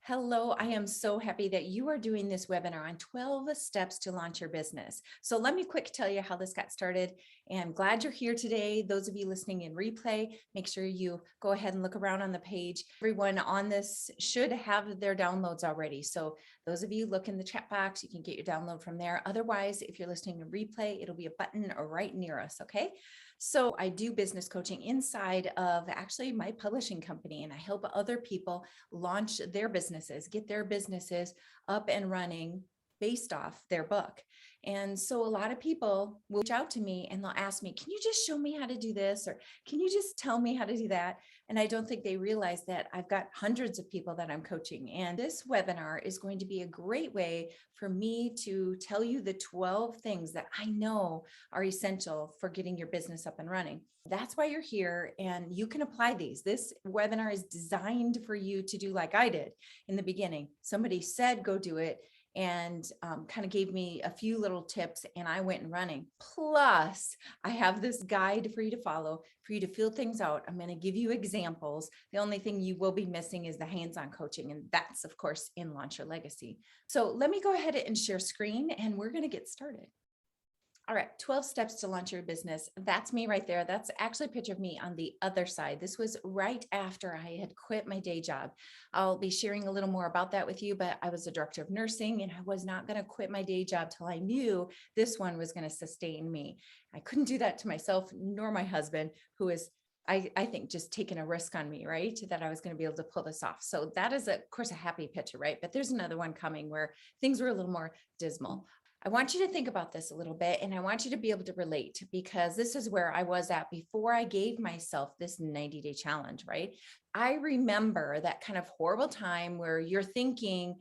Hello, I am so happy that you are doing this webinar on 12 steps to launch your business. So let me quick tell you how this got started, and glad you're here today. Those of you listening in replay, make sure you go ahead and look around on the page. Everyone on this should have their downloads already. So those of you look in the chat box, you can get your download from there. Otherwise, if you're listening in replay, it'll be a button right near us, okay? So I do business coaching inside of actually my publishing company, and I help other people launch their businesses, get their businesses up and running based off their book. And so a lot of people will reach out to me and they'll ask me, can you just show me how to do this? Or can you just tell me how to do that? And I don't think they realize that I've got hundreds of people that I'm coaching. And this webinar is going to be a great way for me to tell you the 12 things that I know are essential for getting your business up and running. That's why you're here, and you can apply these. This webinar is designed for you to do like I did in the beginning. Somebody said, go do it, and kind of gave me a few little tips, and I went and running. Plus, I have this guide for you to follow, for you to feel things out. I'm going to give you examples. The only thing you will be missing is the hands-on coaching, and that's, of course, in Launch Your Legacy. So let me go ahead and share screen, and we're going to get started. All right, 12 steps to launch your business. That's me right there. That's actually a picture of me on the other side. This was right after I had quit my day job. I'll be sharing a little more about that with you, but I was a director of nursing, and I was not going to quit my day job till I knew this one was going to sustain me. I couldn't do that to myself, nor my husband, who is I think just taking a risk on me, right? That I was going to be able to pull this off. So that is, of course, a happy picture, right? But there's another one coming where things were a little more dismal. I want you to think about this a little bit, and I want you to be able to relate, because this is where I was at before I gave myself this 90-day challenge, right? I remember that kind of horrible time where you're thinking,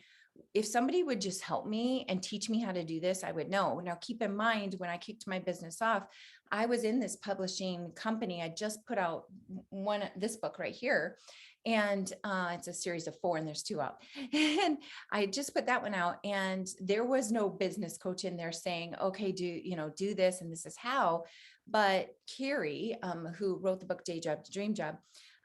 if somebody would just help me and teach me how to do this, I would know. Now, keep in mind, when I kicked my business off, I was in this publishing company. I just put out this book right here. And it's a series of 4, and there's 2 out. And I just put that one out, and there was no business coach in there saying, okay, do this, and this is how. But Carrie, who wrote the book Day Job to Dream Job,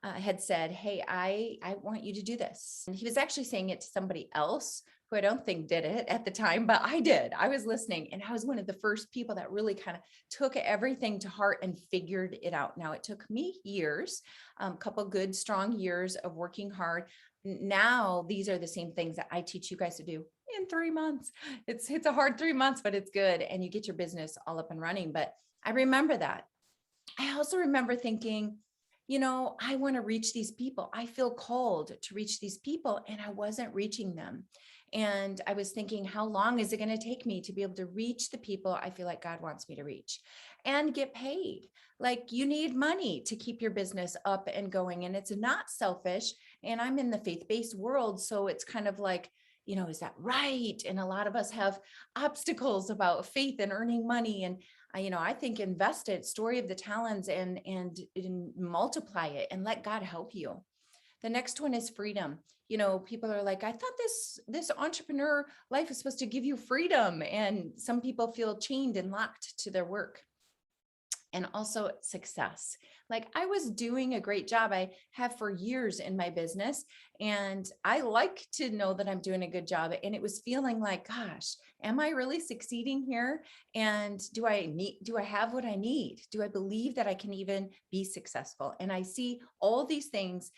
had said, hey, I want you to do this. And he was actually saying it to somebody else who I don't think did it at the time, but I did. I was listening, and I was one of the first people that really kind of took everything to heart and figured it out. Now, it took me years, a couple good, strong years of working hard. Now, these are the same things that I teach you guys to do in 3 months. It's a hard 3 months, but it's good. And you get your business all up and running. But I remember that. I also remember thinking, I want to reach these people. I feel called to reach these people, and I wasn't reaching them. And I was thinking, how long is it going to take me to be able to reach the people I feel like God wants me to reach and get paid? Like, you need money to keep your business up and going, and it's not selfish. And I'm in the faith-based world, so it's kind of like, is that right? And a lot of us have obstacles about faith and earning money. And I think invest it, story of the talents, and multiply it and let God help you. The next one is freedom. People are like, I thought this entrepreneur life is supposed to give you freedom. And some people feel chained and locked to their work. And also success. Like, I was doing a great job. I have for years in my business, and I like to know that I'm doing a good job. And it was feeling like, gosh, am I really succeeding here? And do I have what I need? Do I believe that I can even be successful? And I see all these things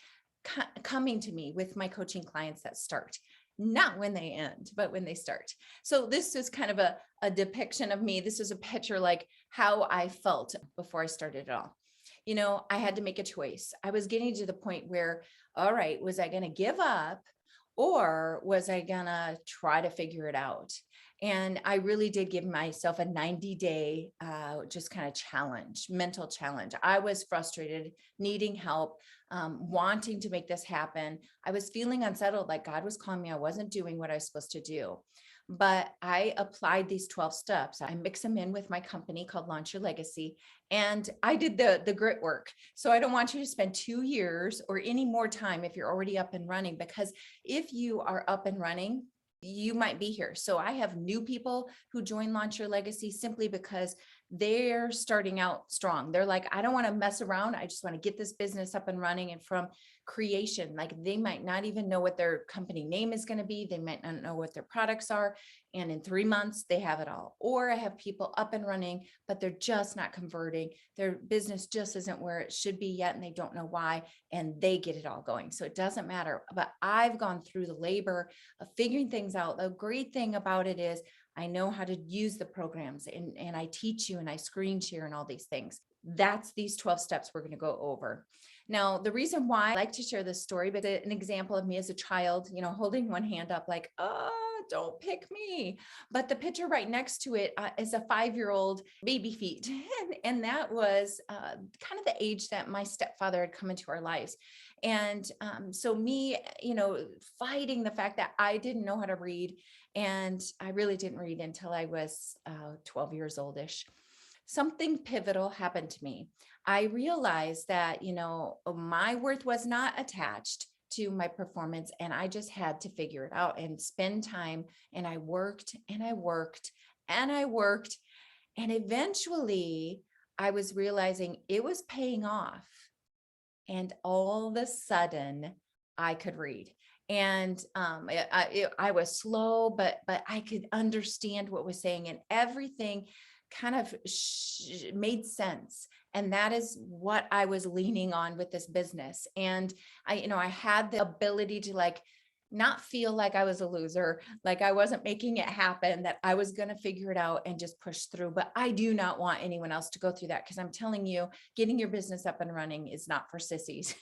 coming to me with my coaching clients that start. Not when they end, but when they start. So this is kind of a depiction of me. This is a picture like how I felt before I started it all. I had to make a choice. I was getting to the point where, all right, was I going to give up, or was I going to try to figure it out? And I really did give myself a 90-day just kind of challenge, mental challenge. I was frustrated, needing help, wanting to make this happen. I was feeling unsettled, like God was calling me. I wasn't doing what I was supposed to do. But I applied these 12 steps. I mix them in with my company called Launch Your Legacy. And I did the grit work. So I don't want you to spend 2 years or any more time if you're already up and running, because if you are up and running, you might be here. So I have new people who join Launch Your Legacy simply because they're starting out strong. They're like, I don't want to mess around. I just want to get this business up and running. And from creation. Like they might not even know what their company name is going to be. They might not know what their products are. And in 3 months, they have it all. Or I have people up and running, but they're just not converting. Their business just isn't where it should be yet, and they don't know why, and they get it all going. So it doesn't matter. But I've gone through the labor of figuring things out. The great thing about it is I know how to use the programs, and I teach you and I screen share and all these things. That's these 12 steps we're going to go over. Now, the reason why I like to share this story, but an example of me as a child, holding one hand up like, oh, don't pick me. But the picture right next to it is a 5-year-old baby feet. And that was kind of the age that my stepfather had come into our lives. And so me, fighting the fact that I didn't know how to read. And I really didn't read until I was 12 years oldish. Something pivotal happened to me. I realized that, my worth was not attached to my performance, and I just had to figure it out and spend time. And I worked and I worked and I worked. And eventually I was realizing it was paying off. And all of a sudden I could read. And I was slow, but I could understand what was saying, and everything kind of made sense. And that is what I was leaning on with this business. And I had the ability to not feel like I was a loser, like I wasn't making it happen, that I was going to figure it out and just push through. But I do not want anyone else to go through that, because I'm telling you, getting your business up and running is not for sissies.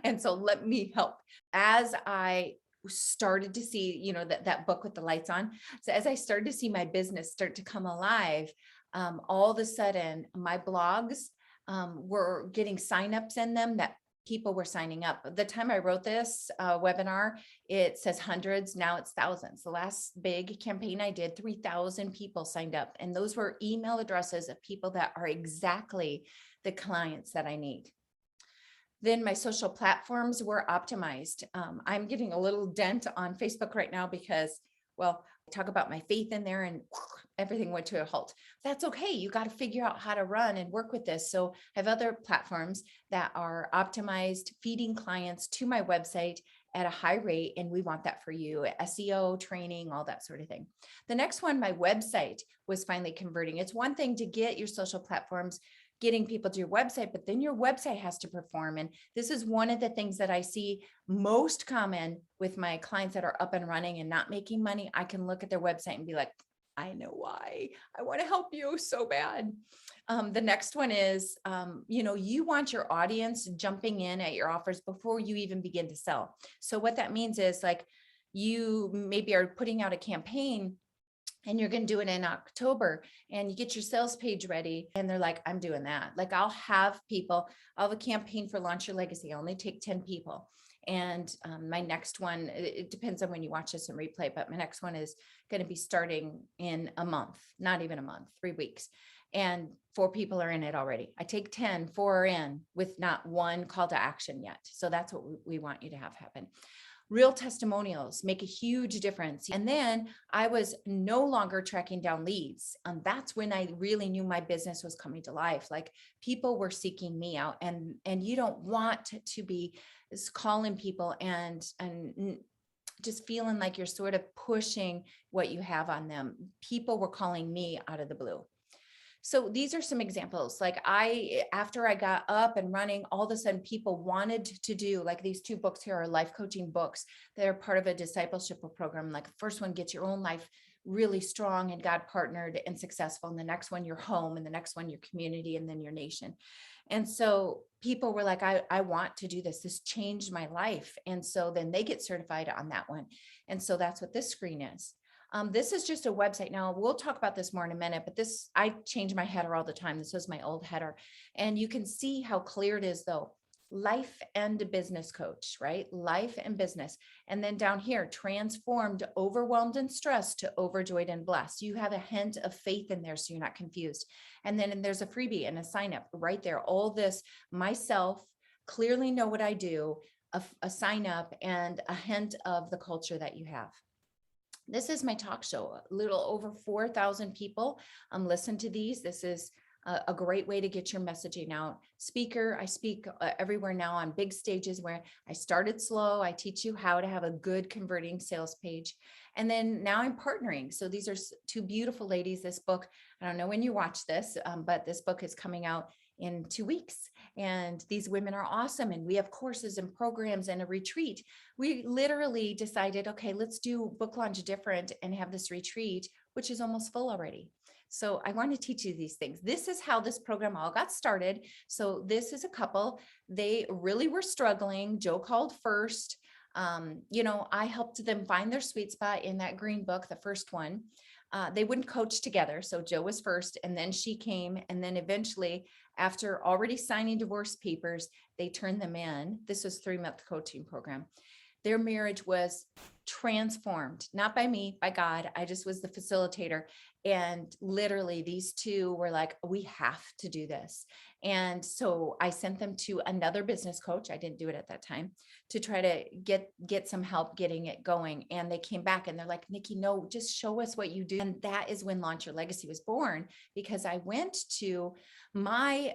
And so let me help. As I started to see, that book with the lights on. So as I started to see my business start to come alive, all of a sudden my blogs were getting signups in them that people were signing up. The time I wrote this webinar, it says hundreds. Now it's thousands. The last big campaign I did, 3,000 people signed up. And those were email addresses of people that are exactly the clients that I need. Then my social platforms were optimized. I'm getting a little dent on Facebook right now because, well, I talk about my faith in there and everything went to a halt. That's okay. You got to figure out how to run and work with this. So I have other platforms that are optimized, feeding clients to my website at a high rate. And we want that for you. SEO training, all that sort of thing. The next one, my website was finally converting. It's one thing to get your social platforms getting people to your website, but then your website has to perform. And this is one of the things that I see most common with my clients that are up and running and not making money. I can look at their website and be like, I know why. I want to help you so bad. The next one is, you want your audience jumping in at your offers before you even begin to sell. So what that means is you maybe are putting out a campaign and you're going to do it in October, and you get your sales page ready and they're like, I'm doing that. I'll have a campaign for Launch Your Legacy. I only take 10 people. And my next one, it depends on when you watch this in replay, but my next one is going to be starting in a month, not even a month, 3 weeks. And 4 people are in it already. I take 10, 4 are in with not one call to action yet. So that's what we want you to have happen. Real testimonials make a huge difference. And then I was no longer tracking down leads. And that's when I really knew my business was coming to life. People were seeking me out, and you don't want to be calling people and just feeling like you're sort of pushing what you have on them. People were calling me out of the blue. So these are some examples. After I got up and running, all of a sudden people wanted to do, these 2 books here are life coaching books. They're part of a discipleship program. First one, get your own life really strong and God partnered and successful. And the next one, your home, and the next one, your community, and then your nation. And so people were like, I want to do this. This changed my life. And so then they get certified on that one. And so that's what this screen is. This is just a website. Now we'll talk about this more in a minute, but I change my header all the time. This was my old header, and you can see how clear it is though. Life and business coach, right? Life and business. And then down here, transformed, overwhelmed and stressed to overjoyed and blessed. You have a hint of faith in there, so you're not confused. And then there's a freebie and a sign up right there. All this, myself, clearly know what I do, a sign up and a hint of the culture that you have. This is my talk show. A little over 4,000 people listen to these. This is a great way to get your messaging out. Speaker, I speak everywhere now on big stages where I started slow. I teach you how to have a good converting sales page. And then now I'm partnering. So these are two beautiful ladies. This book, I don't know when you watch this, but this book is coming out in 2 weeks. And these women are awesome. And we have courses and programs and a retreat. We literally decided, okay, let's do book launch different and have this retreat, which is almost full already. So I want to teach you these things. This is how this program all got started. So this is a couple. They really were struggling. Joe called first. I helped them find their sweet spot in that green book, the first one. They wouldn't coach together. So Joe was first, and then she came. And then eventually, after already signing divorce papers, they turned them in. This was a 3-month coaching program. Their marriage was transformed, not by me, by God. I just was the facilitator. And literally these two were like, we have to do this. And so I sent them to another business coach. I didn't do it at that time, to try to get some help getting it going. And they came back and they're like, Nikki, no, just show us what you do. And that is when Launch Your Legacy was born, because I went to my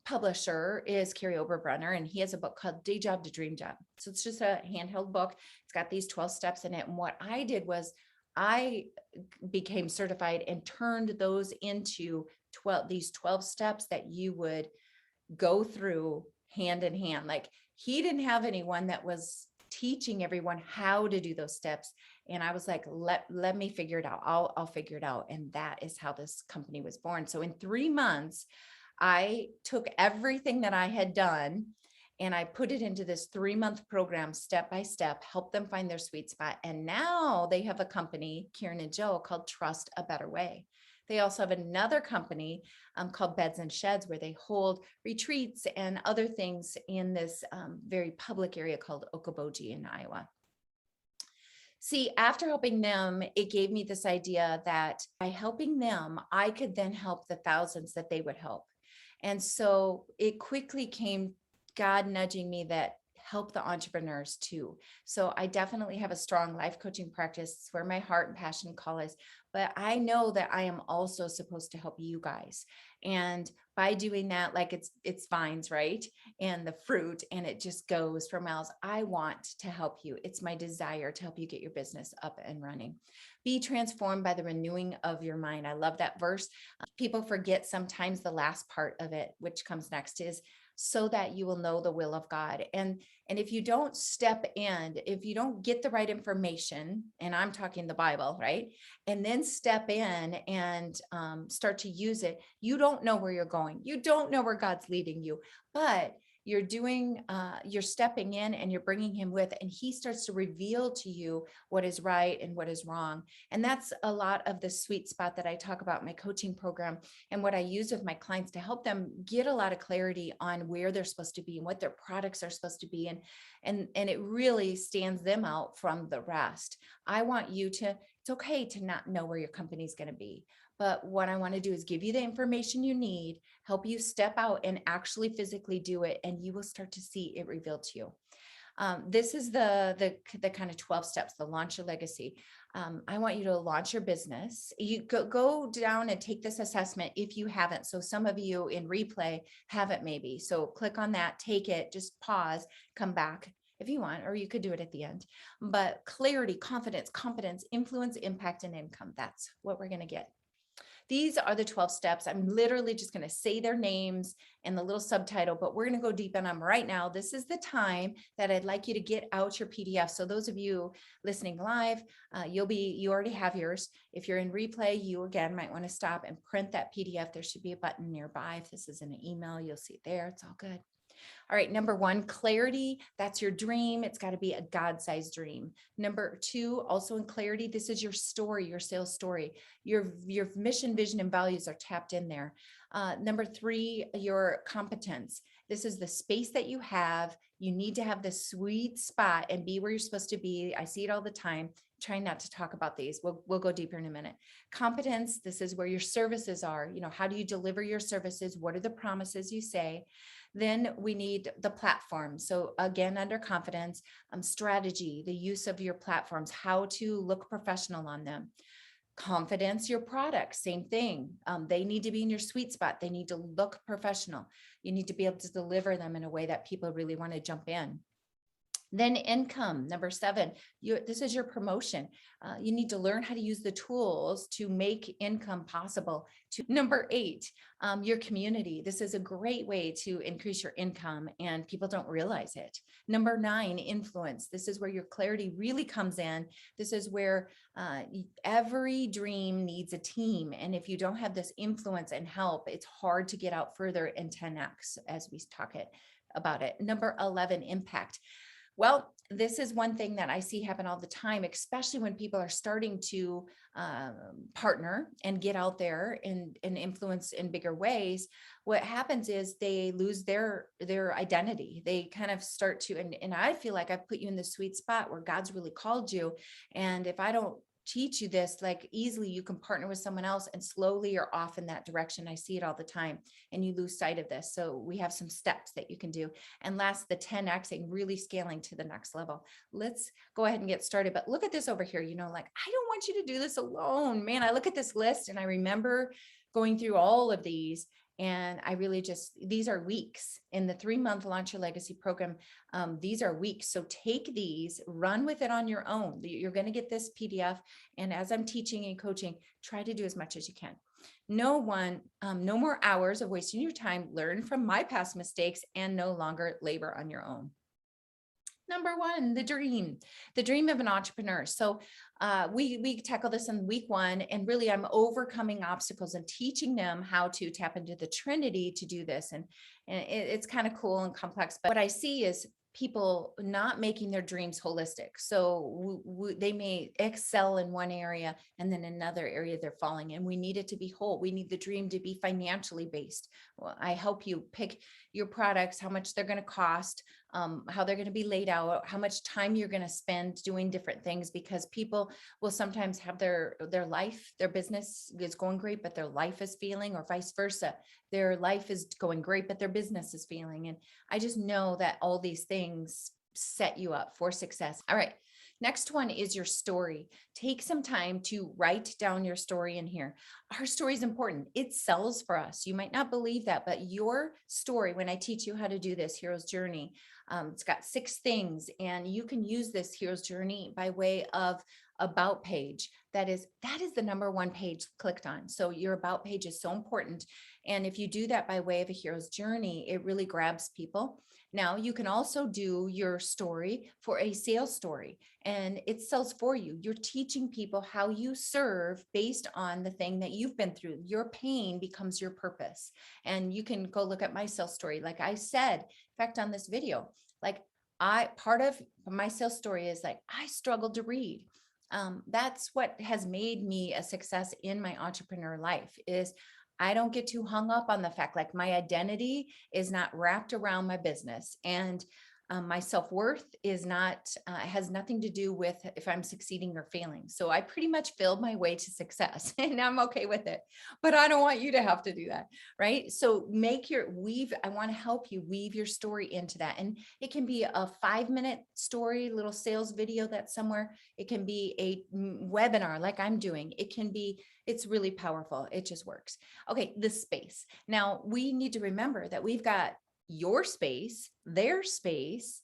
publisher is Carrie Oberbrunner, and he has a book called Day Job to Dream Job. So it's just a handheld book. It's got these 12 steps in it. And what I did was I became certified and turned those into these 12 steps that you would go through hand in hand. Like, he didn't have anyone that was teaching everyone how to do those steps. And I was like, let me figure it out. I'll figure it out. And that is how this company was born. So in 3 months, I took everything that I had done and I put it into this 3-month program, step by step, help them find their sweet spot. And now they have a company, Kieran and Joe, called Trust a Better Way. They also have another company called Beds and Sheds, where they hold retreats and other things in this very public area called Okoboji in Iowa. See, after helping them, it gave me this idea that by helping them, I could then help the thousands that they would help. And so it quickly came God nudging me that help the entrepreneurs too. So I definitely have a strong life coaching practice. It's where my heart and passion call is, but I know that I am also supposed to help you guys. And by doing that, like it's vines, right? And the fruit, and it just goes for miles. I want to help you. It's my desire to help you get your business up and running. Be transformed by the renewing of your mind. I love that verse. People forget sometimes the last part of it, which comes next, is so that you will know the will of God. And if you don't step in, if you don't get the right information, and I'm talking the Bible, right? And then step in and start to use it, you don't know where you're going. You don't know where God's leading you, but you're stepping in and you're bringing him with, and he starts to reveal to you what is right and what is wrong. And that's a lot of the sweet spot that I talk about in my coaching program, and what I use with my clients to help them get a lot of clarity on where they're supposed to be and what their products are supposed to be. And it really stands them out from the rest. I want you to, it's okay to not know where your company is going to be. But what I want to do is give you the information you need, help you step out and actually physically do it, and you will start to see it revealed to you. This is the kind of 12 steps, the Launch Your Legacy. I want you to launch your business. You go down and take this assessment if you haven't. So some of you in replay haven't maybe. So click on that, take it, just pause, come back if you want, or you could do it at the end. But clarity, confidence, competence, influence, impact, and income. That's what we're going to get. These are the 12 steps. I'm literally just going to say their names and the little subtitle, but we're going to go deep in them right now. This is the time that I'd like you to get out your PDF. So those of you listening live, you already have yours. If you're in replay, you again might want to stop and print that PDF. There should be a button nearby. If this is in an email, you'll see it there. It's all good. All right. Number 1, clarity. That's your dream. It's got to be a God-sized dream. Number 2, also in clarity, this is your story, your sales story. Your mission, vision, and values are tapped in there. Number 3, your competence. This is the space that you have. You need to have the sweet spot and be where you're supposed to be. I see it all the time. Trying not to talk about these. We'll go deeper in a minute. Competence. This is where your services are. How do you deliver your services? What are the promises you say? Then we need the platform. So again, under confidence, strategy, the use of your platforms, how to look professional on them. Confidence, your product, same thing. They need to be in your sweet spot. They need to look professional. You need to be able to deliver them in a way that people really want to jump in. Then income, number 7, this is your promotion. You need to learn how to use the tools to make income possible. Number 8, your community. This is a great way to increase your income and people don't realize it. Number 9, influence. This is where your clarity really comes in. This is where every dream needs a team. And if you don't have this influence and help, it's hard to get out further in 10x as we talk about it. Number 11, impact. Well, this is one thing that I see happen all the time, especially when people are starting to partner and get out there and influence in bigger ways. What happens is they lose their identity. They kind of start to, and I feel like I've put you in the sweet spot where God's really called you. And if I don't teach you this, like easily you can partner with someone else and slowly you're off in that direction. I see it all the time and you lose sight of this. So we have some steps that you can do. And last, the 10xing, really scaling to the next level. Let's go ahead and get started. But look at this over here. Like, I don't want you to do this alone, man. I look at this list and I remember going through all of these. And I really these are weeks in the 3-month Launch Your Legacy program. These are weeks. So take these, run with it on your own. You're going to get this PDF. And as I'm teaching and coaching, try to do as much as you can. No more hours of wasting your time. Learn from my past mistakes and no longer labor on your own. Number 1, the dream of an entrepreneur. So we tackle this in week 1, and really I'm overcoming obstacles and teaching them how to tap into the Trinity to do this. And it's kind of cool and complex, but what I see is people not making their dreams holistic. So they may excel in one area and then another area they're falling in. We need it to be whole. We need the dream to be financially based. Well, I help you pick your products, how much they're going to cost, how they're going to be laid out, how much time you're going to spend doing different things, because people will sometimes have their life, their business is going great, but their life is failing, or vice versa. Their life is going great, but their business is failing. And I just know that all these things set you up for success. All right. Next one is your story. Take some time to write down your story in here. Our story is important. It sells for us. You might not believe that, but your story, when I teach you how to do this hero's journey, it's got 6 things, and you can use this hero's journey by way of about page. That is the number 1 page clicked on. So your about page is so important. And if you do that by way of a hero's journey, it really grabs people. Now you can also do your story for a sales story, and it sells for you. You're teaching people how you serve based on the thing that you've been through. Your pain becomes your purpose. And you can go look at my sales story. Like I said, in fact, on this video, like part of my sales story is like, I struggled to read. That's what has made me a success in my entrepreneur life. Is I don't get too hung up on the fact like my identity is not wrapped around my business, and my self-worth is not, has nothing to do with if I'm succeeding or failing. So I pretty much failed my way to success and I'm okay with it, but I don't want you to have to do that. Right. So I want to help you weave your story into that. And it can be a 5-minute story, little sales video that's somewhere. It can be a webinar like I'm doing. It's really powerful. It just works. Okay. The space. Now we need to remember that we've got your space, their space,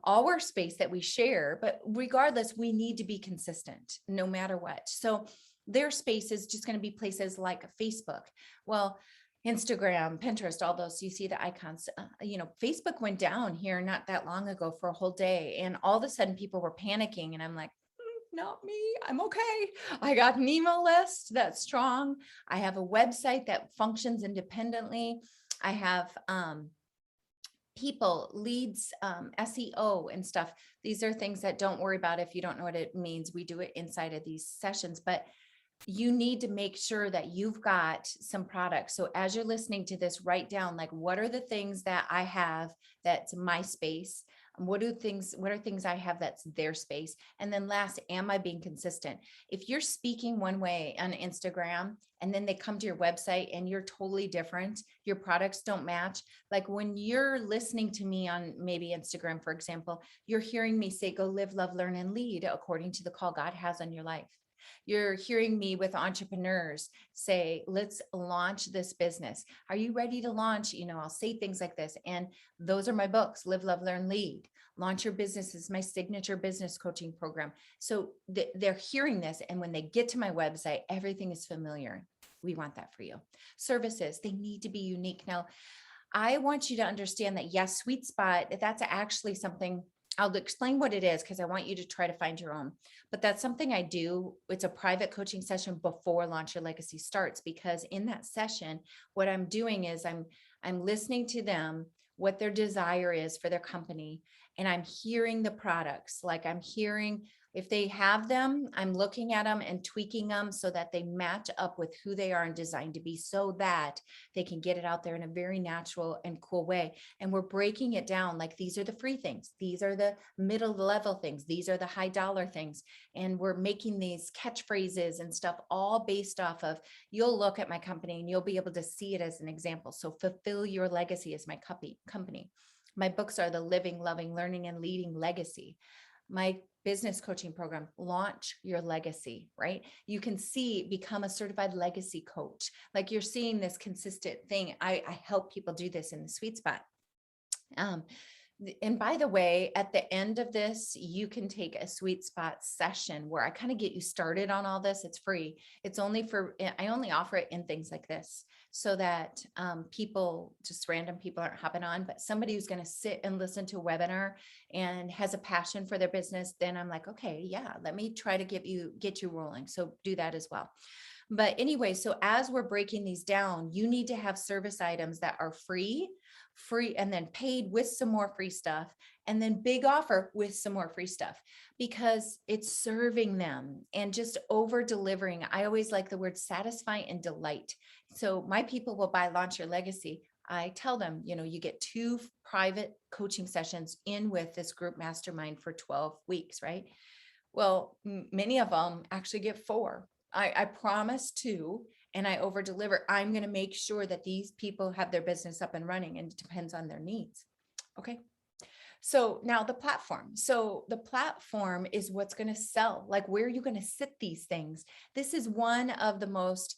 our space that we share, but regardless, we need to be consistent no matter what. So their space is just going to be places like Facebook, well, Instagram, Pinterest, all those, you see the icons. Facebook went down here not that long ago for a whole day, and all of a sudden people were panicking, and I'm like, not me. I'm okay. I got an email list that's strong. I have a website that functions independently. I have people, leads, SEO and stuff. These are things that don't worry about if you don't know what it means. We do it inside of these sessions, but you need to make sure that you've got some products. So as you're listening to this, write down, like, what are the things that I have that's my space? What are things I have that's their space? And then last, am I being consistent? If you're speaking one way on Instagram and then they come to your website and you're totally different, your products don't match. Like when you're listening to me on maybe Instagram, for example, you're hearing me say, go live, love, learn, and lead according to the call God has on your life. You're hearing me with entrepreneurs say, let's launch this business. Are you ready to launch? I'll say things like this. And those are my books: Live, Love, Learn, Lead. Launch Your Business is my signature business coaching program. So they're hearing this. And when they get to my website, everything is familiar. We want that for you. Services, they need to be unique. Now, I want you to understand that, yes, sweet spot, that's actually something. I'll explain what it is because I want you to try to find your own. But that's something I do. It's a private coaching session before Launch Your Legacy starts, because in that session, what I'm doing is I'm listening to them, what their desire is for their company, and I'm hearing the products. Like, I'm hearing if they have them, I'm looking at them and tweaking them so that they match up with who they are and designed to be, so that they can get it out there in a very natural and cool way. And we're breaking it down. Like, these are the free things. These are the middle level things. These are the high dollar things. And we're making these catchphrases and stuff all based off of, you'll look at my company and you'll be able to see it as an example. So Fulfill Your Legacy is my company. My books are the Living, Loving, Learning, and Leading Legacy. My business coaching program, Launch Your Legacy, right? You can see, become a certified legacy coach. Like, you're seeing this consistent thing. I help people do this in the sweet spot. And by the way, at the end of this, you can take a sweet spot session where I kind of get you started on all this. It's free. I only offer it in things like this, so that just random people aren't hopping on, but somebody who's going to sit and listen to a webinar and has a passion for their business, then I'm like, okay, yeah, let me try to get you rolling. So do that as well. But anyway, so as we're breaking these down, you need to have service items that are free, and then paid with some more free stuff, and then big offer with some more free stuff, because it's serving them and just over delivering. I always like the word satisfy and delight. So my people will buy Launch Your Legacy. I tell them, you get 2 private coaching sessions in with this group mastermind for 12 weeks, right? Well, many of them actually get 4. I promise 2, and I over deliver. I'm going to make sure that these people have their business up and running, and it depends on their needs. Okay. So now the platform. So the platform is what's going to sell. Like, where are you going to sit these things? This is one of the most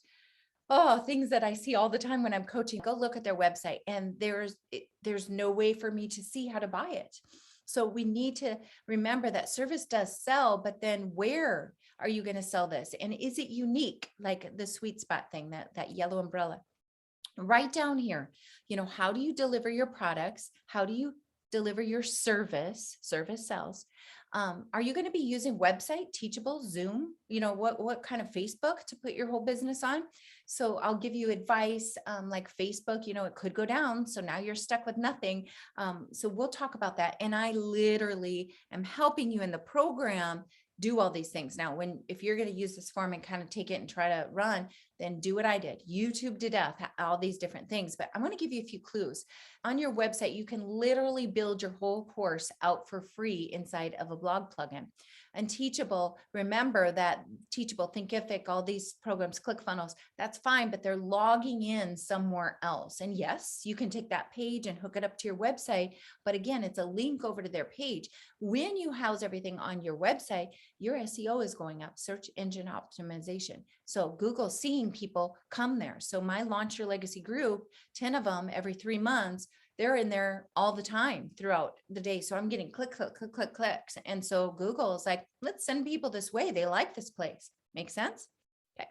things that I see all the time when I'm coaching. Go look at their website, and there's no way for me to see how to buy it. So we need to remember that service does sell, but then where are you going to sell this? And is it unique? Like the sweet spot thing, that yellow umbrella. Right down here, how do you deliver your products? How do you deliver your service? Service sells. Are you going to be using website, Teachable, Zoom? What kind of Facebook to put your whole business on? So I'll give you advice, like Facebook, it could go down. So now you're stuck with nothing. So we'll talk about that. And I literally am helping you in the program do all these things. Now, if you're going to use this form and kind of take it and try to run, then do what I did. YouTube to death, all these different things. But I want to give you a few clues. On your website, you can literally build your whole course out for free inside of a blog plugin. And Teachable, remember that Teachable, Thinkific, all these programs, ClickFunnels, that's fine, but they're logging in somewhere else. And yes, you can take that page and hook it up to your website. But again, it's a link over to their page. When you house everything on your website, your SEO is going up, search engine optimization. So Google's seeing people come there. So my Launch Your Legacy group, 10 of them every 3 months, they're in there all the time throughout the day. So I'm getting clicks. And so Google is like, let's send people this way. They like this place. Make sense? Okay.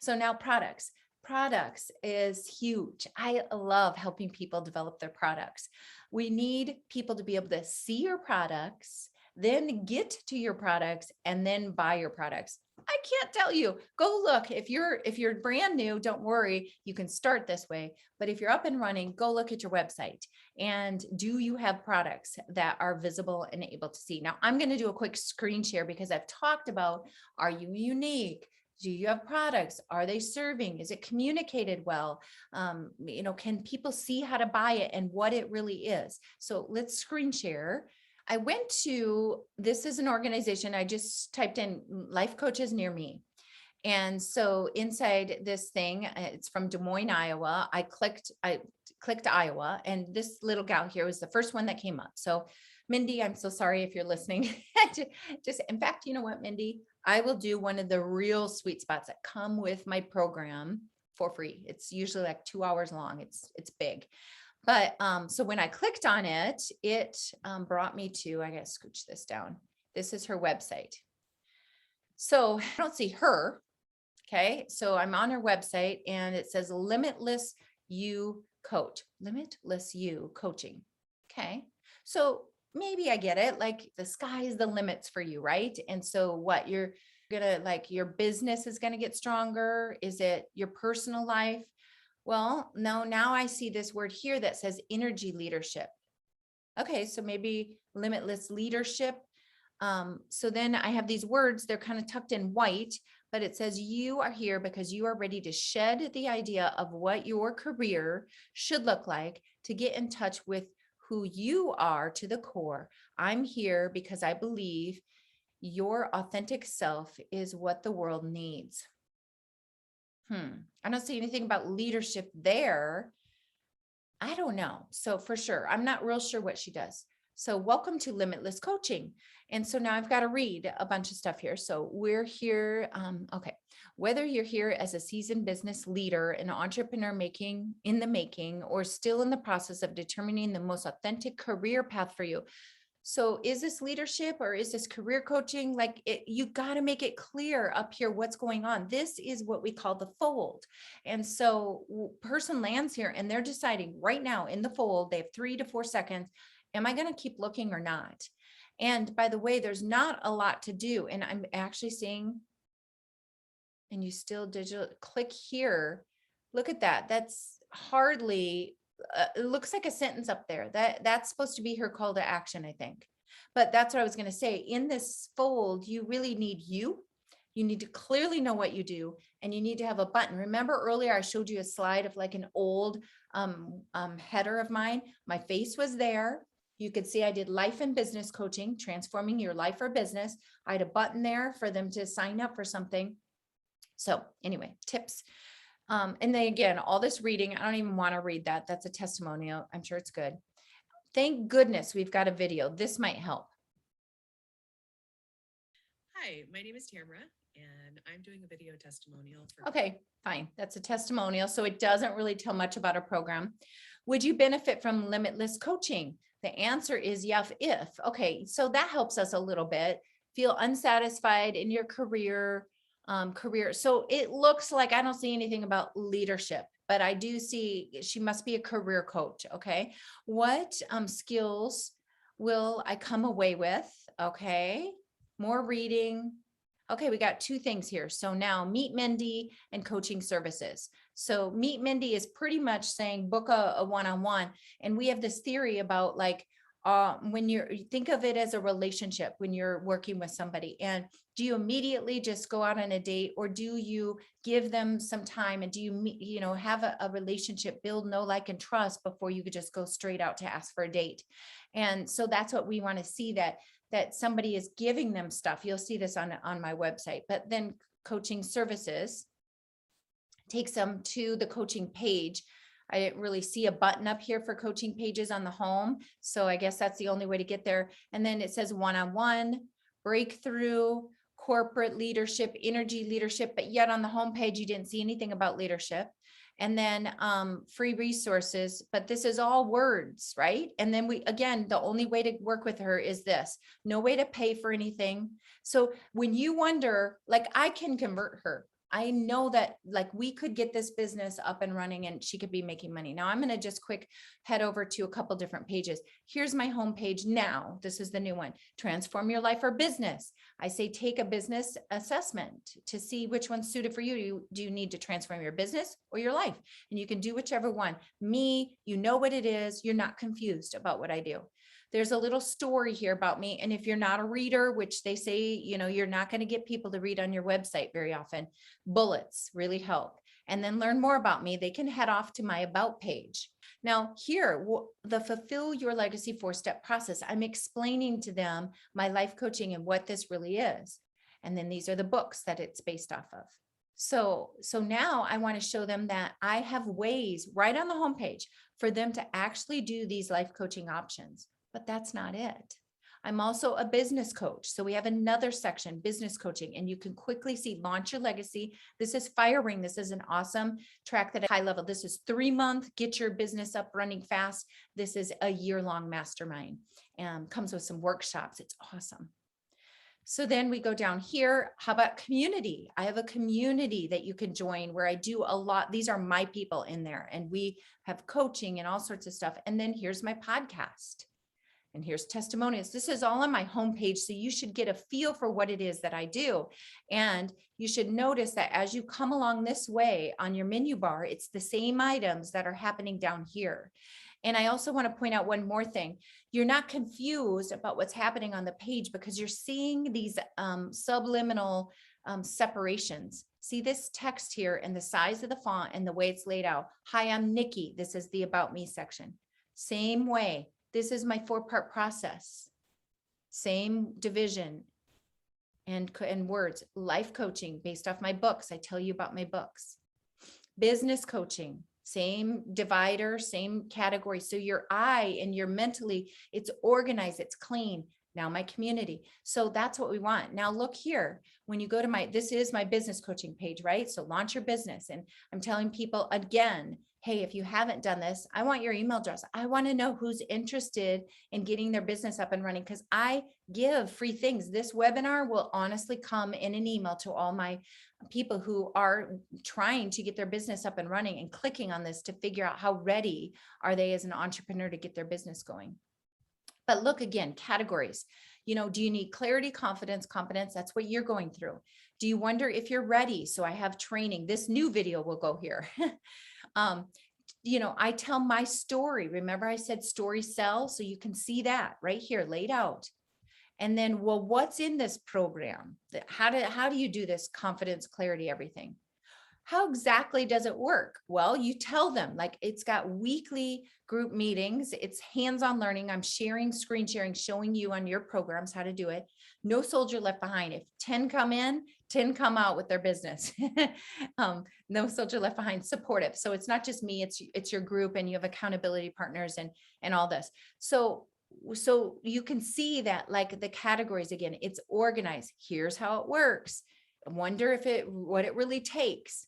So now products. Products is huge. I love helping people develop their products. We need people to be able to see your products, then get to your products, and then buy your products. I can't tell you. Go look. If you're brand new, don't worry. You can start this way. But if you're up and running, go look at your website. And do you have products that are visible and able to see? Now, I'm going to do a quick screen share because I've talked about, are you unique? Do you have products? Are they serving? Is it communicated well? Can people see how to buy it and what it really is? So let's screen share. I went to, this is an organization, I just typed in life coaches near me. And so inside this thing, it's from Des Moines, Iowa. I clicked Iowa, and this little gal here was the first one that came up. So Mindy, I'm so sorry if you're listening. Just, in fact, you know what, Mindy? I will do one of the real sweet spots that come with my program for free. It's usually like 2 hours long. It's big. But so when I clicked on it, it brought me to, I gotta scooch this down. This is her website. So I don't see her. Okay. So I'm on her website and it says Limitless You Coach, Limitless You Coaching. Okay. So maybe I get it. Like the sky is the limits for you, right? And so what you're gonna like your business is gonna get stronger. Is it your personal life? Well, no, now I see this word here that says energy leadership. Okay, so maybe limitless leadership. So then I have these words, they're kind of tucked in white, but it says you are here because you are ready to shed the idea of what your career should look like to get in touch with who you are to the core. I'm here because I believe your authentic self is what the world needs. I don't see anything about leadership there. I don't know. So for sure, I'm not real sure what she does. So welcome to Limitless Coaching. And so now I've got to read a bunch of stuff here. So we're here. Okay. Whether you're here as a seasoned business leader, an entrepreneur in the making, or still in the process of determining the most authentic career path for you. So is this leadership or is this career coaching? Like you got to make it clear up here what's going on. This is what we call the fold. And so person lands here and they're deciding right now in the fold, they have 3 to 4 seconds. Am I going to keep looking or not? And by the way, there's not a lot to do. And I'm actually seeing, and you still digital click here. Look at that. That's hardly it looks like a sentence up there that's supposed to be her call to action, I think. But that's what I was going to say. In this fold, you really need you need to clearly know what you do, and you need to have a button. Remember earlier I showed you a slide of like an old header of mine. My face was there. You could see I did life and business coaching, transforming your life or business. I had a button there for them to sign up for something. So anyway, tips. And then again, all this reading, I don't even want to read that. That's a testimonial. I'm sure it's good. Thank goodness we've got a video. This might help. Hi, my name is Tamara, and I'm doing a video testimonial for. Okay, fine. That's a testimonial. So it doesn't really tell much about our program. Would you benefit from Limitless Coaching? The answer is yes, if. Okay, so that helps us a little bit. Feel unsatisfied in your career. So it looks like I don't see anything about leadership, but I do see she must be a career coach. Okay. What skills will I come away with? Okay. More reading. Okay, we got 2 things here. So now Meet Mindy and coaching services. So Meet Mindy is pretty much saying book a one-on-one. And we have this theory about like, when you think of it as a relationship, when you're working with somebody, and do you immediately just go out on a date, or do you give them some time, and do you have a relationship, build know, like, and trust before you could just go straight out to ask for a date? And so that's what we want to see, that somebody is giving them stuff. You'll see this on my website. But then coaching services takes them to the coaching page. I didn't really see a button up here for coaching pages on the home. So I guess that's the only way to get there. And then it says one-on-one, breakthrough, corporate leadership, energy leadership, but yet on the homepage, you didn't see anything about leadership. And then free resources, but this is all words, right? And then again, the only way to work with her is this, no way to pay for anything. So when you wonder, like, I can convert her. I know that like we could get this business up and running and she could be making money. Now I'm going to just quick head over to a couple different pages. Here's my homepage now. This is the new one. Transform your life or business. I say take a business assessment to see which one's suited for you. Do you need to transform your business or your life? And you can do whichever one. Me, you know what it is. You're not confused about what I do. There's a little story here about me. And if you're not a reader, which they say, you're not going to get people to read on your website very often, bullets really help. And then learn more about me. They can head off to my about page. Now here, the Fulfill Your Legacy 4-step process, I'm explaining to them my life coaching and what this really is. And then these are the books that it's based off of. So now I want to show them that I have ways right on the homepage for them to actually do these life coaching options. But that's not it. I'm also a business coach. So we have another section, business coaching, and you can quickly see launch your legacy. This is Fire Ring. This is an awesome track that high level. This is 3-month, get your business up running fast. This is a year-long mastermind and comes with some workshops. It's awesome. So then we go down here. How about community? I have a community that you can join where I do a lot. These are my people in there, and we have coaching and all sorts of stuff. And then here's my podcast. And here's testimonials. This is all on my homepage. So you should get a feel for what it is that I do. And you should notice that as you come along this way on your menu bar, it's the same items that are happening down here. And I also want to point out one more thing. You're not confused about what's happening on the page because you're seeing these subliminal separations. See this text here and the size of the font and the way it's laid out. Hi, I'm Nikki. This is the About Me section. Same way. This is my 4-part process. Same division and words. Life coaching based off my books. I tell you about my books. Business coaching. Same divider, same category. So your eye and your mentally, it's organized, it's clean. Now my community. So that's what we want. Now look here, when you go to this is my business coaching page, right? So launch your business. And I'm telling people again, hey, if you haven't done this, I want your email address. I want to know who's interested in getting their business up and running because I give free things. This webinar will honestly come in an email to all my people who are trying to get their business up and running and clicking on this to figure out how ready are they as an entrepreneur to get their business going. But look again, categories. Do you need clarity, confidence, competence? That's what you're going through. Do you wonder if you're ready? So I have training. This new video will go here. I tell my story. Remember I said story sell. So you can see that right here laid out. And then, well, what's in this program? How do you do this? Confidence, clarity, everything. How exactly does it work? Well, you tell them, like, it's got weekly group meetings. It's hands-on learning. I'm screen sharing, showing you on your programs how to do it. No soldier left behind. If 10 come in, 10 come out with their business. No soldier left behind, supportive. So it's not just me, it's your group, and you have accountability partners and all this. So you can see that, like, the categories, again, it's organized. Here's how it works. I wonder what it really takes.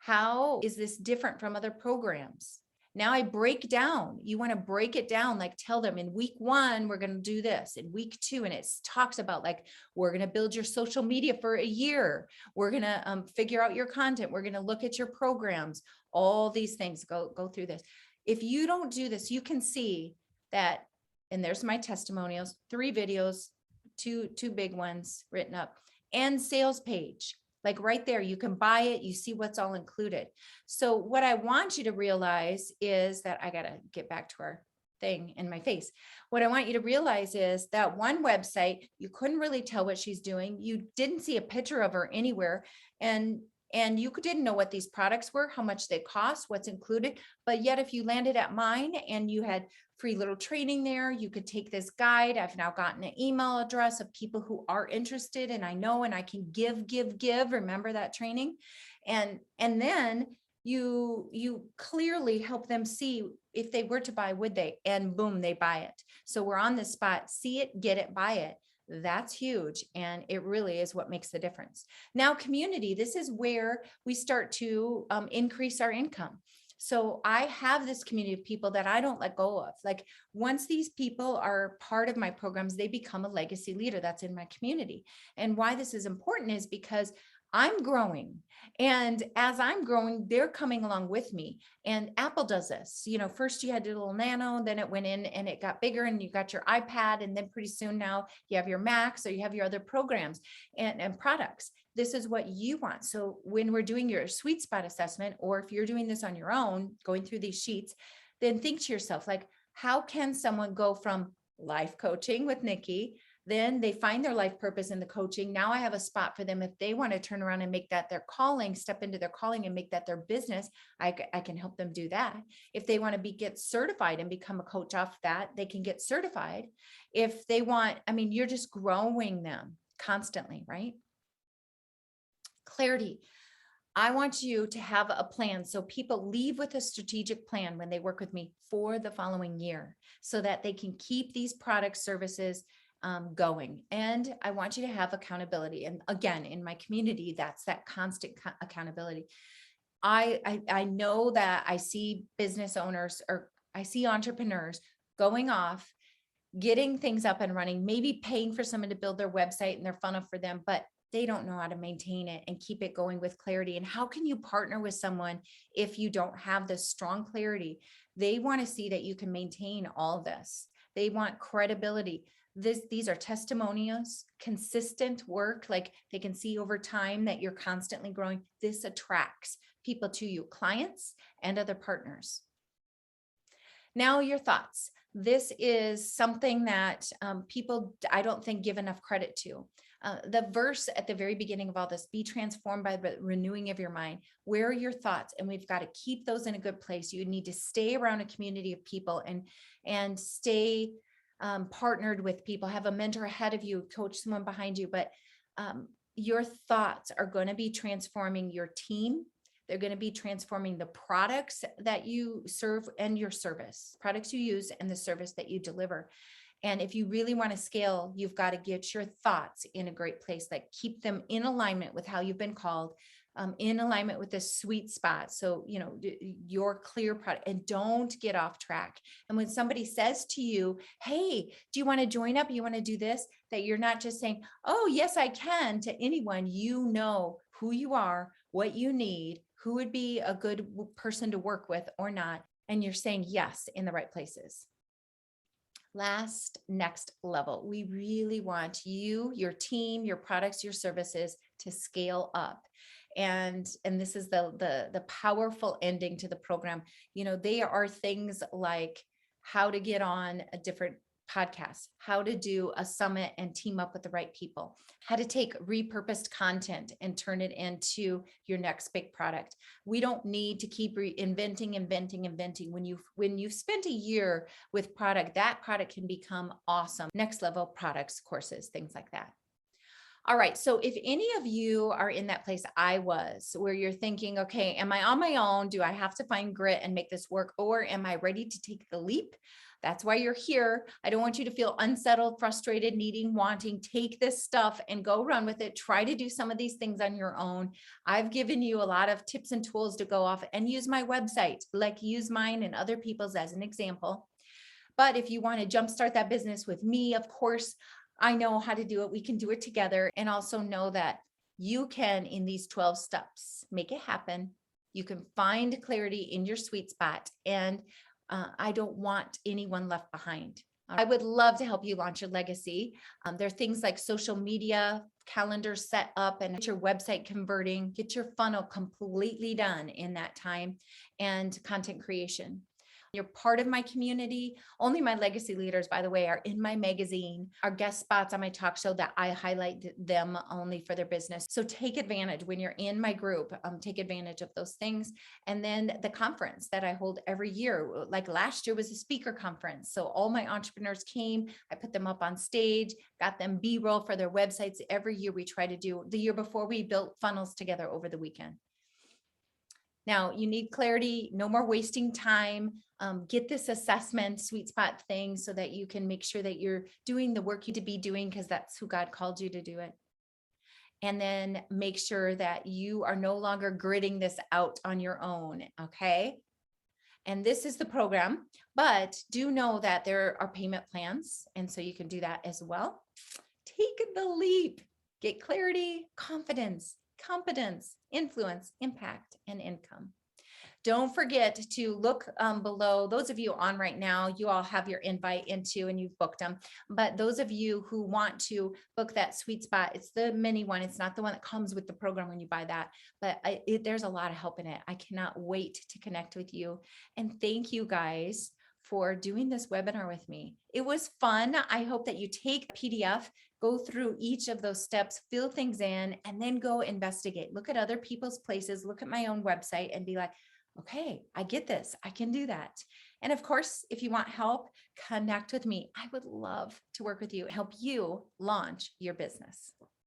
How is this different from other programs? Now I break down. You want to break it down, like tell them in week 1, we're going to do this. In week 2, and it talks about, like, we're going to build your social media for a year. We're going to figure out your content. We're going to look at your programs, all these things, go through this. If you don't do this, you can see that, and there's my testimonials, 3 videos, two big ones written up, and sales page. Like right there, you can buy it. You see what's all included. So what I want you to realize is that I got to get back to our thing in my face. What I want you to realize is that one website, you couldn't really tell what she's doing. You didn't see a picture of her anywhere. And you didn't know what these products were, how much they cost, what's included. But yet, if you landed at mine and you had free little training there, you could take this guide. I've now gotten an email address of people who are interested, and I know, and I can give. Remember that training? And then you clearly help them see if they were to buy, would they? And boom, they buy it. So we're on this spot, see it, get it, buy it. That's huge. And it really is what makes the difference. Now, community, this is where we start to increase our income. So I have this community of people that I don't let go of. Like, once these people are part of my programs, they become a legacy leader that's in my community. And why this is important is because I'm growing. And as I'm growing, they're coming along with me. And Apple does this. First you had your little Nano, then it went in and it got bigger, and you got your iPad. And then pretty soon now you have your Macs, or you have your other programs and products. This is what you want. So when we're doing your sweet spot assessment, or if you're doing this on your own, going through these sheets, then think to yourself, like, how can someone go from life coaching with Nikki, then they find their life purpose in the coaching. Now I have a spot for them. If they want to turn around and make that their calling, step into their calling and make that their business, I can help them do that. If they want to get certified and become a coach off that, they can get certified. If they want, you're just growing them constantly, right? Clarity. I want you to have a plan. So people leave with a strategic plan when they work with me for the following year so that they can keep these product services going. And I want you to have accountability. And again, in my community, that's that constant accountability. I know that I see business owners or I see entrepreneurs going off, getting things up and running, maybe paying for someone to build their website and their funnel for them, but they don't know how to maintain it and keep it going with clarity. And how can you partner with someone if you don't have this strong clarity? They want to see that you can maintain all this. They want credibility. These are testimonials, consistent work, like they can see over time that you're constantly growing. This attracts people to you, clients and other partners. Now, your thoughts. This is something that people, I don't think, give enough credit to. The verse at the very beginning of all this, be transformed by the renewing of your mind. Where are your thoughts? And we've got to keep those in a good place. You need to stay around a community of people and stay partnered with people, have a mentor ahead of you, coach someone behind you. But your thoughts are going to be transforming your team. They're going to be transforming the products that you serve and your service, products you use and the service that you deliver. And if you really want to scale, you've got to get your thoughts in a great place, like keep them in alignment with how you've been called, in alignment with the sweet spot. So, your clear product, and don't get off track. And when somebody says to you, hey, do you want to join up? You want to do this? That you're not just saying, oh, yes, I can, to anyone. You know who you are, what you need, who would be a good person to work with or not. And you're saying yes in the right places. Next level. We really want you, your team, your products, your services to scale up. And this is the powerful ending to the program. They are things like how to get on a different podcast, how to do a summit and team up with the right people, how to take repurposed content and turn it into your next big product. We don't need to keep inventing. When you've spent a year with product, that product can become awesome. Next level products, courses, things like that. All right. So if any of you are in that place I was, where you're thinking, okay, am I on my own? Do I have to find grit and make this work? Or am I ready to take the leap? That's why you're here. I don't want you to feel unsettled, frustrated, needing, wanting. Take this stuff and go run with it. Try to do some of these things on your own. I've given you a lot of tips and tools to go off and use my website, like use mine and other people's as an example. But if you want to jumpstart that business with me, of course, I know how to do it. We can do it together. And also know that you can, in these 12 steps, make it happen. You can find clarity in your sweet spot. And I don't want anyone left behind. I would love to help you launch your legacy. There are things like social media, calendar set up, and get your website converting, get your funnel completely done in that time, and content creation. You're part of my community. Only my legacy leaders, by the way, are in my magazine, are guest spots on my talk show that I highlight them only for their business. So take advantage when you're in my group, take advantage of those things. And then the conference that I hold every year, like last year was a speaker conference. So all my entrepreneurs came, I put them up on stage, got them B-roll for their websites. Every year we try to do. The year before, we built funnels together over the weekend. Now you need clarity, no more wasting time. Get this assessment sweet spot thing so that you can make sure that you're doing the work you to be doing, because that's who God called you to do it. And then make sure that you are no longer gritting this out on your own. Okay. And this is the program, but do know that there are payment plans. And so you can do that as well. Take the leap, get clarity, confidence, competence, influence, impact, and income. Don't forget to look below. Those of you on right now, you all have your invite into and you've booked them. But those of you who want to book that sweet spot, it's the mini one. It's not the one that comes with the program when you buy that. But there's a lot of help in it. I cannot wait to connect with you. And thank you guys for doing this webinar with me. It was fun. I hope that you take a PDF, go through each of those steps, fill things in, and then go investigate. Look at other people's places, look at my own website and be like, okay, I get this. I can do that. And of course, if you want help, connect with me. I would love to work with you and help you launch your business.